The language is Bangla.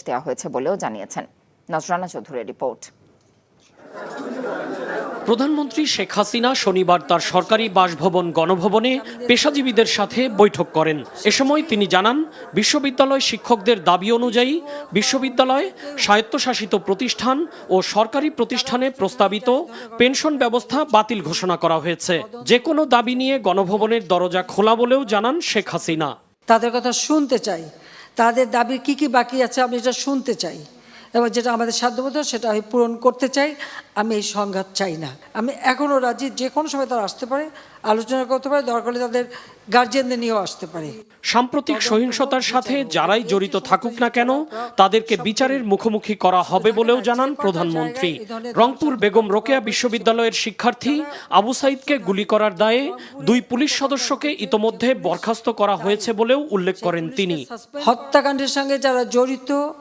দেওয়া হয়েছে বলেও জানিয়েছেন। নজরানা চৌধুরীর রিপোর্ট। প্রধানমন্ত্রী শেখ হাসিনা শনিবার তার সরকারি বাসভবন গণভবনে পেশাজীবীদের সাথে বৈঠক করেন। এ সময় তিনি জানান, বিশ্ববিদ্যালয় শিক্ষকদের দাবি অনুযায়ী বিশ্ববিদ্যালয়, স্বায়ত্তশাসিত প্রতিষ্ঠান ও সরকারি প্রতিষ্ঠানে প্রস্তাবিত পেনশন ব্যবস্থা বাতিল ঘোষণা করা হয়েছে। যে কোনো দাবি নিয়ে গণভবনের দরজা খোলা বলেও জানান শেখ হাসিনা। তাদের কথা শুনতে চাই, তাদের দাবি কি কি বাকি আছে আমি এটা শুনতে চাই, এবং যেটা আমাদের সাধ্যমতো সেটা আমি পূরণ করতে চাই। আমি এই সংঘাত চাই না। আমি এখনও রাজি, যে কোনো সময় তারা আসতে পারে, আলোচনা করতে পারে, দরকার হলে তাদের গার্জিয়ানদের নিয়েও আসতে পারে। সাম্প্রতিক সহিংসতার সাথে যারাই জড়িত থাকুক না কেন, তাদেরকে বিচারের মুখোমুখি করা হবে বলেও জানান প্রধানমন্ত্রী। রংপুর বেগম রোকেয়া বিশ্ববিদ্যালয়ের শিক্ষার্থী আবু সাইদকে গুলি করার দায়ে 2 পুলিশ সদস্যকে ইতোমধ্যে বরখাস্ত করা হয়েছে বলেও উল্লেখ করেন তিনি। হত্যাকাণ্ডের সঙ্গে যারা জড়িত